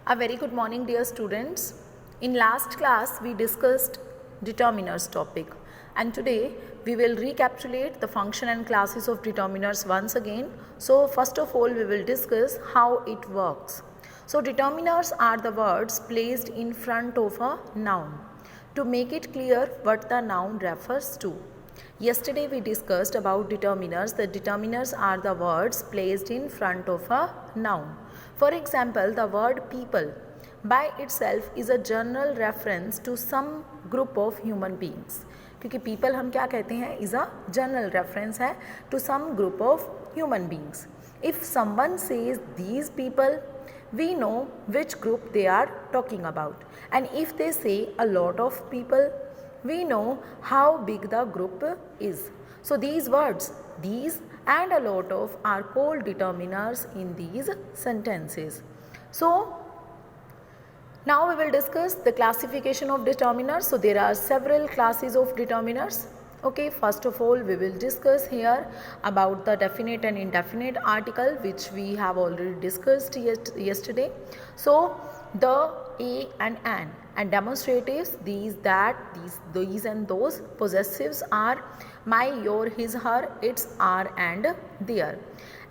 A very good morning, dear students. In last class we discussed determiners topic, and today we will recapitulate the function and classes of determiners once again. So first of all we will discuss how it works. So determiners are the words placed in front of a noun to make it clear what the noun refers to. Yesterday we discussed about determiners. The determiners are the words placed in front of a noun. For example, the word people by itself is a general reference to some group of human beings. क्योंकि people हम क्या कहते हैं is a general reference है to some group of human beings. If someone says these people, we know which group they are talking about. And if they say a lot of people, we know how big the group is. So these words, these and a lot of are called determiners in these sentences. So now we will discuss the classification of determiners. So there are several classes of determiners. Okay, first of all we will discuss here about the definite and indefinite article, which we have already discussed yesterday. So the, a and an, and demonstratives, these, that, these and those. Possessives are my, your, his, her, its, are and their.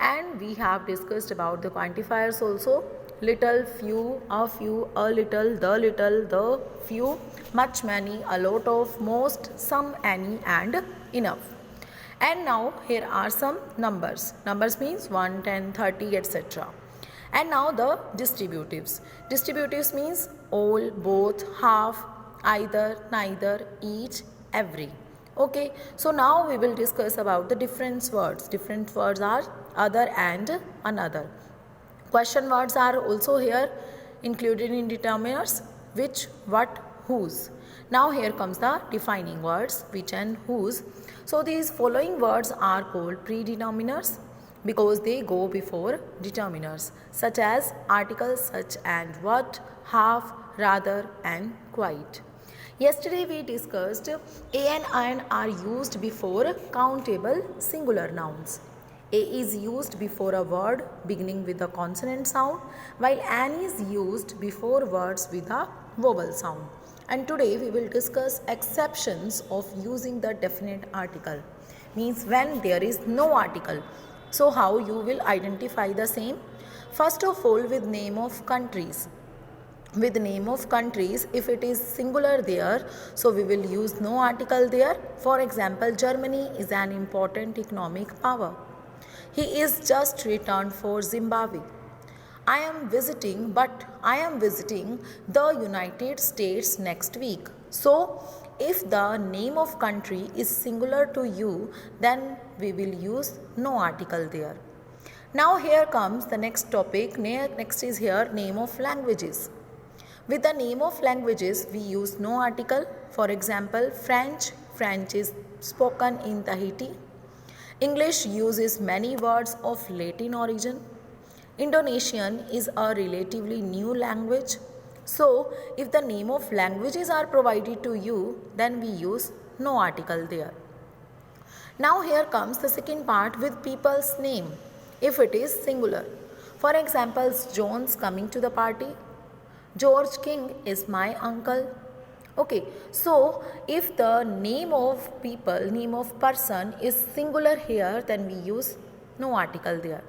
And we have discussed about the quantifiers also: little, few, a little, the few, much, many, a lot of, most, some, any and enough. And now here are some numbers. Numbers means 1, 10, 30, etc. And now the distributives. Distributives means all, both, half, either, neither, each, every. Okay, so now we will discuss about the different words. Different words are other and another. Question words are also here included in determiners: which, what, whose. Now here comes the defining words: which and whose. So these following words are called predeterminers because they go before determiners, such as articles such and, what, half, rather and quite. Yesterday we discussed a and an are used before countable singular nouns. A is used before a word beginning with a consonant sound, while an is used before words with a vowel sound. And today we will discuss exceptions of using the definite article, means when there is no article. So how you will identify the same? First of all, with name of countries. With name of countries, if it is singular there, so we will use no article there. For example, Germany is an important economic power. He is just returned for Zimbabwe. I am visiting the United States next week. So if the name of country is singular to you, then we will use no article there. Now here comes the next topic. Next is here name of languages. With the name of languages, we use no article. For example, French is spoken in Tahiti. English uses many words of Latin origin. Indonesian is a relatively new language. So, if the name of languages are provided to you, then we use no article there. Now here comes the second part with people's name, if it is singular. For example, John's coming to the party. George King is my uncle. Okay, so if the name of people, name of person is singular here, then we use no article there.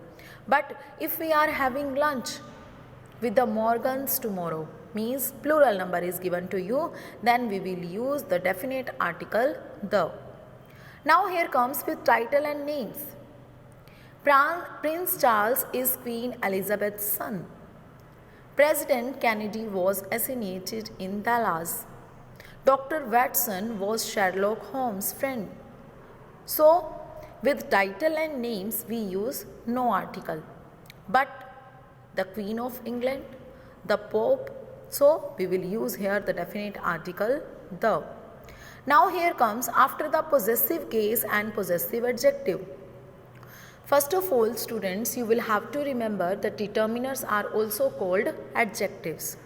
But if we are having lunch with the Morgans tomorrow, means plural number is given to you, then we will use the definite article the. Now here comes with title and names. Prince Charles is Queen Elizabeth's son. President Kennedy was assassinated in Dallas. Dr. Watson was Sherlock Holmes' friend. So, with title and names we use no article. But the Queen of England, the Pope, so we will use here the definite article the. Now here comes after the possessive case and possessive adjective. First of all, students, you will have to remember that determiners are also called adjectives.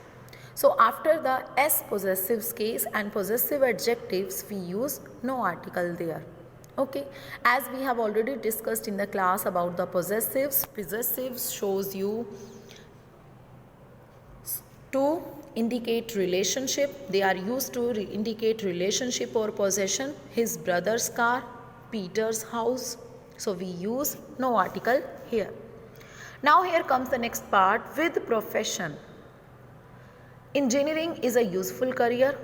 So after the S possessive case and possessive adjectives, we use no article there. Okay, as we have already discussed in the class about the possessives shows you To indicate relationship, they are used to indicate relationship or possession. His brother's car, Peter's house. So we use no article here. Now here comes the next part with profession. Engineering is a useful career.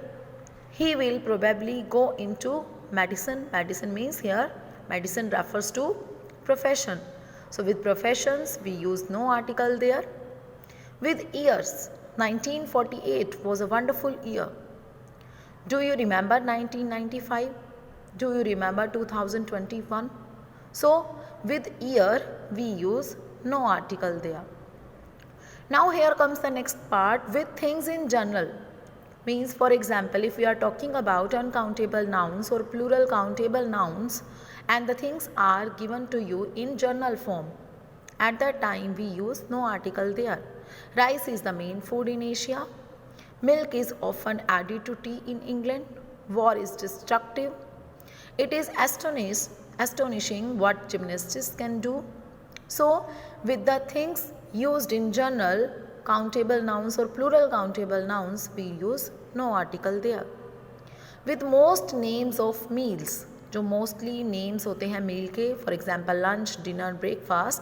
He will probably go into medicine. Medicine means here, medicine refers to profession. So with professions, we use no article there. With years, 1948 was a wonderful year. Do you remember 1995? Do you remember 2021? So with year, we use no article there. Now here comes the next part with things in general. Means, for example, if we are talking about uncountable nouns or plural countable nouns and the things are given to you in journal form, at that time we use no article there. Rice is the main food in Asia. Milk is often added to tea in England. War is destructive. It is astonishing what gymnasts can do. So with the things used in general, countable nouns or plural countable nouns, we use no article there. With most names of meals, जो mostly names होते हैं meal के, for example lunch, dinner, breakfast.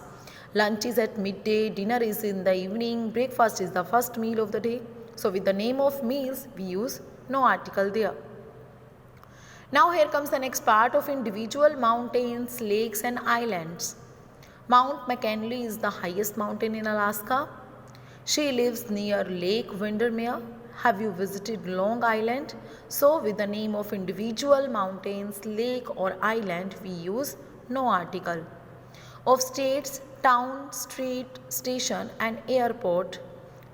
Lunch is at midday, dinner is in the evening, breakfast is the first meal of the day. So with the name of meals, we use no article there. Now here comes the next part of individual mountains, lakes and islands. Mount McKinley is the highest mountain in Alaska. She lives near Lake Windermere. Have you visited Long Island? So with the name of individual mountains, lake or island, we use no article. Of states, town, street, station and airport,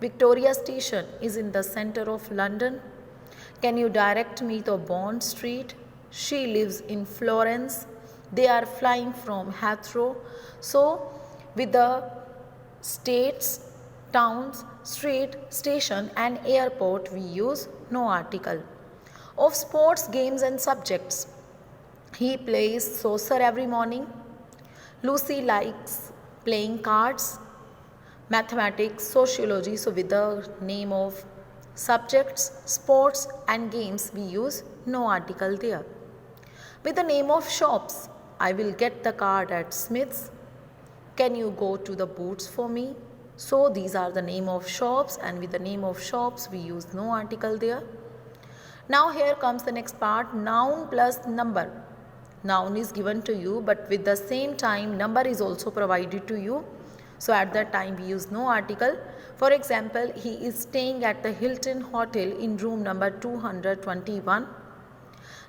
Victoria Station is in the center of London. Can you direct me to Bond Street? She lives in Florence. They are flying from Heathrow. So with the states, towns, street, station and airport, we use no article. Of sports, games and subjects, he plays soccer every morning. Lucy likes playing cards. Mathematics, sociology, so with the name of subjects, sports and games, we use no article there. With the name of shops, I will get the card at Smith's. Can you go to the Boots for me? So these are the name of shops, and with the name of shops we use no article there. Now here comes the next part, noun plus number. Noun is given to you, but with the same time number is also provided to you. So at that time we use no article. For example, he is staying at the Hilton Hotel in room number 221.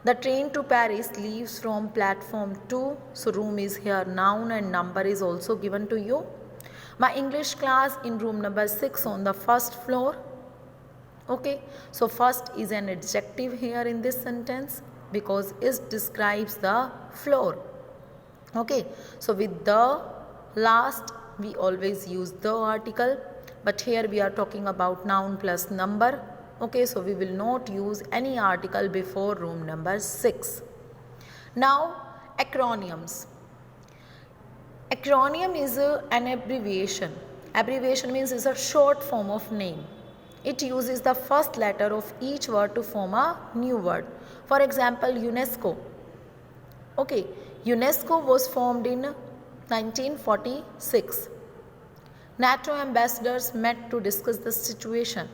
The train to Paris leaves from platform 2. So room is here noun and number is also given to you. My English class in room number 6 on the first floor. Okay, so first is an adjective here in this sentence because it describes the floor. Okay, so with the last we always use the article, but here we are talking about noun plus number. Okay, so we will not use any article before room number 6. Now acronyms. Acronym is an abbreviation. Abbreviation means it's a short form of name. It uses the first letter of each word to form a new word. For example, UNESCO. Okay, UNESCO was formed in 1946. NATO ambassadors met to discuss the situation.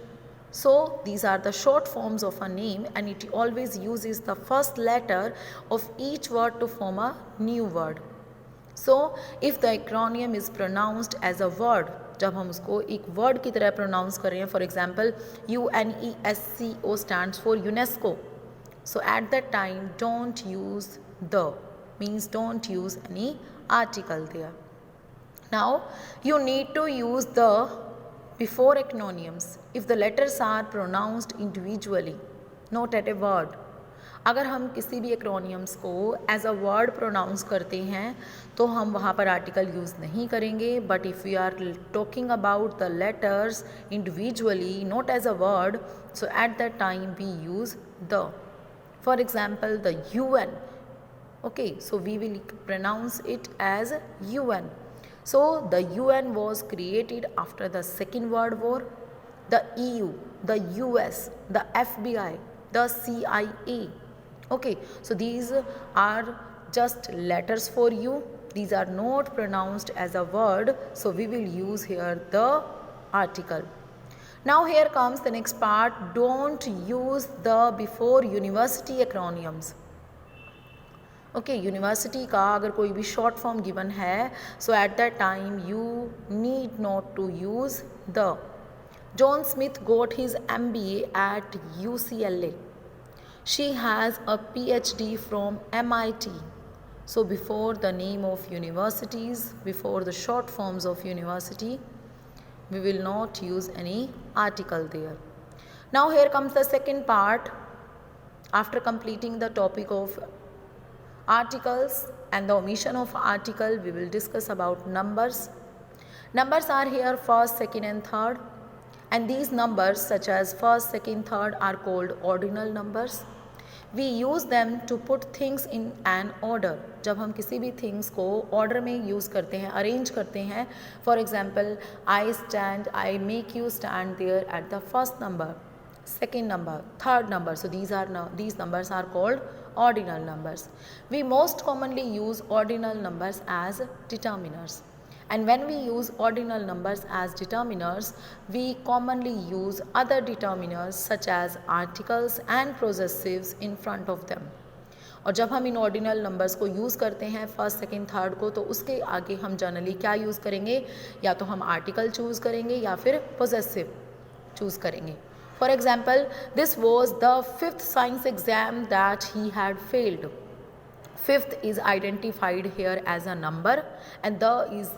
So these are the short forms of a name, and it always uses the first letter of each word to form a new word. So if the acronym is pronounced as a word, जब हम उसको एक word की तरह pronounce कर रहे हैं, for example UNESCO stands for UNESCO. So at that time don't use the, means don't use any article there. Now you need to use the before acronyms if the letters are pronounced individually, not at a word. अगर हम किसी भी acronyms को as a word pronounce करते हैं तो हम वहाँ पर आर्टिकल यूज़ नहीं करेंगे, but if we are talking about the letters individually not as a word, so at that time we use the. For example the UN. Okay, so we will pronounce it as UN. So the UN was created after the Second World War. the EU, the US, the FBI, the CIA. Okay, so these are just letters for you. These are not pronounced as a word, so we will use here the article. Now here comes the next part. Don't use the before university acronyms. Okay, university का अगर कोई भी short form given है, so at that time you need not to use the. John Smith got his MBA at UCLA. She has a PhD from MIT. So before the name of universities, before the short forms of university, we will not use any article there. Now here comes the second part. After completing the topic of articles and the omission of article, we will discuss about numbers. Numbers are here first, second and third, and these numbers such as first, second, third are called ordinal numbers. We use them to put things in an order. जब हम किसी भी things को order में use करते हैं, arrange करते हैं, for example, I make you stand there at the first number, second number, third number. So these numbers are called ordinal numbers. We most commonly use ordinal numbers as determiners. And when we use ordinal numbers as determiners, we commonly use other determiners such as articles and possessives in front of them. और जब हम इन ordinal numbers को use करते हैं first, second, third को, तो उसके आगे हम जनरली क्या यूज़ करेंगे? या तो हम आर्टिकल चूज़ करेंगे या फिर पोजेसिव चूज़ करेंगे. For example, this was the 5th science exam that he had failed. 5th is identified here as a number and the is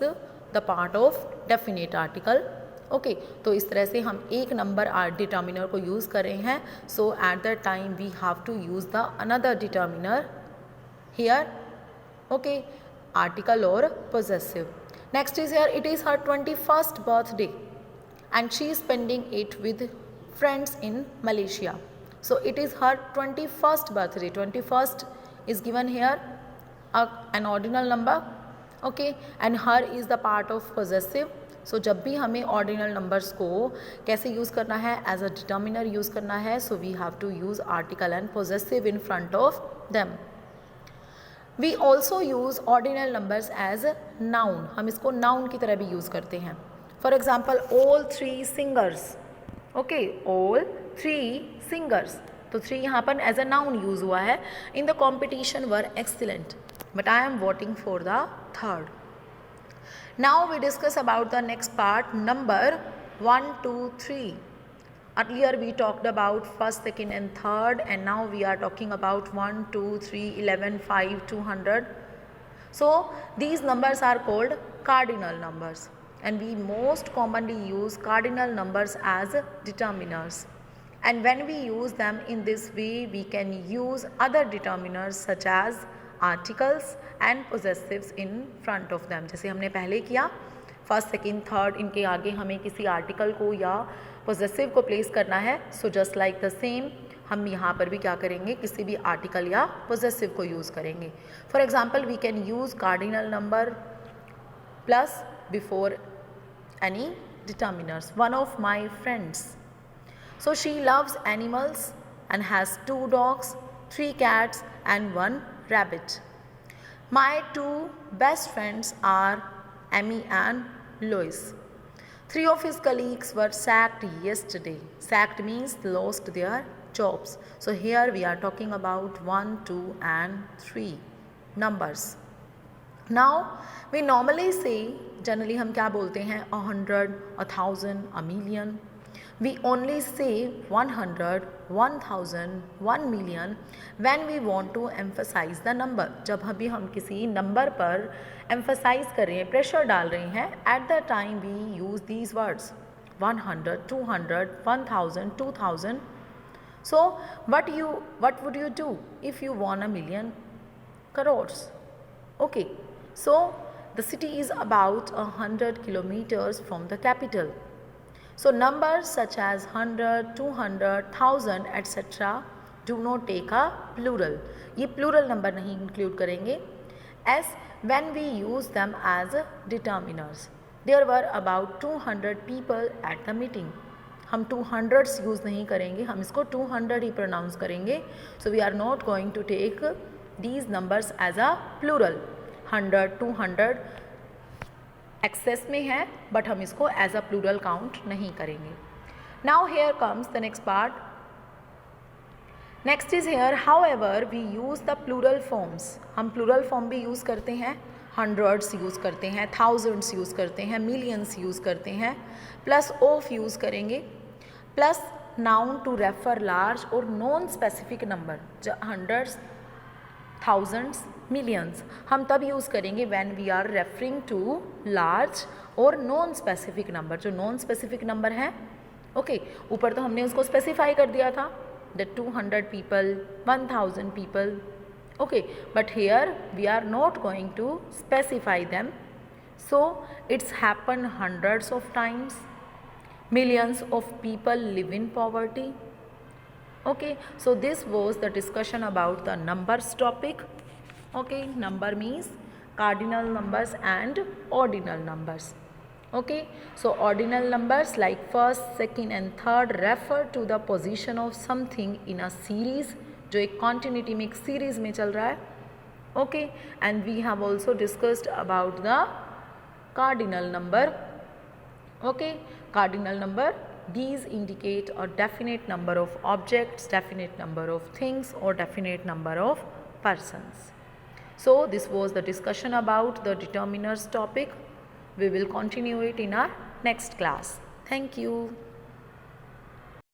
the part of definite article. Okay, तो इस तरह से हम एक नंबर डिटर्मिनर को use कर रहे हैं. So at that time we have to use the another determiner here. Okay, article or possessive. Next is here, it is her 21st birthday and she is spending it with friends in Malaysia. So it is her 21st birthday. 21st is given here an ordinal number. Okay, and her is the part of possessive. So जब भी हमें ordinal numbers को कैसे use करना है, as a determiner use करना है, so we have to use article and possessive in front of them. We also use ordinal numbers as noun. हम इसको noun की तरह भी यूज़ करते हैं. For example, all three singers. Okay, all 3 singers. तो 3 यहाँ पर एज अ नाउन यूज़ हुआ है. In the competition were excellent, but I am voting for the third. Now we discuss about the next part, number 1, 2, 3. Earlier we talked about first, second and third, and now we are talking about 1, 2, 3, 11, 5, 200. So these numbers are called cardinal numbers. And we most commonly use cardinal numbers as determiners. And when we use them in this way, we can use other determiners such as articles and possessives in front of them. जैसे हमने पहले किया, first, second, third, इनके आगे हमें किसी article को या पोजेसिव को प्लेस करना है. So just like the same हम यहाँ पर भी क्या करेंगे? किसी भी आर्टिकल या पोजेसिव को यूज़ करेंगे. For example, we can use cardinal number plus before any determiners. One of my friends, so she loves animals and has 2 dogs, 3 cats and 1 rabbit. My 2 best friends are Amy and Lois. 3 of his colleagues were sacked yesterday. Sacked means lost their jobs. So here we are talking about 1, 2 and 3 numbers. Now we normally say, generally हम क्या बोलते हैं? 100, 1000, a million. We only say 100, 1000, 1 million when we want to emphasize the number. जब अभी हम किसी number पर emphasize कर रहे हैं, प्रेशर डाल रहे हैं, at the time we use these words 100, 200, 1000, 2000. So what would you do if you won a million crores? Okay, so the city is about 100 kilometers from the capital. So numbers such as 100, 200, 1000 etc. do not take a plural. ये plural number नहीं include करेंगे as when we use them as determiners. There were about 200 people at the meeting. हम 200s use नहीं करेंगे, हम इसको 200 ही pronounce करेंगे. So we are not going to take these numbers as a plural. 100, 200 access में है, बट हम इसको एज अ प्लूरल काउंट नहीं करेंगे. Now here comes the next part. Next is here however we use the plural forms. हम plural form भी use करते हैं, हंड्रेड्स यूज़ करते हैं, थाउजेंड्स यूज़ करते हैं, मिलियंस यूज़ करते हैं, प्लस ऑफ यूज़ करेंगे, plus noun to refer large और non specific number. Hundreds, thousands, millions हम तब यूज़ करेंगे when we are referring to large और नॉन स्पेसिफिक नंबर. जो नॉन स्पेसिफिक नंबर है, ओके, ऊपर तो हमने उसको स्पेसिफाई कर दिया था that 200 people, 1000 people, okay, but here we are not going to specify them. So it's happened hundreds of times. Millions of people live in poverty. Okay, so this was the discussion about the numbers topic. Okay, number means cardinal numbers and ordinal numbers. Okay, so ordinal numbers like first, second and third refer to the position of something in a series, जो एक continuity में एक series में चल रहा है. Okay, and we have also discussed about the cardinal number. Okay, cardinal number, these indicate a definite number of objects, definite number of things or definite number of persons. So this was the discussion about the determiners topic. We will continue it in our next class. Thank you.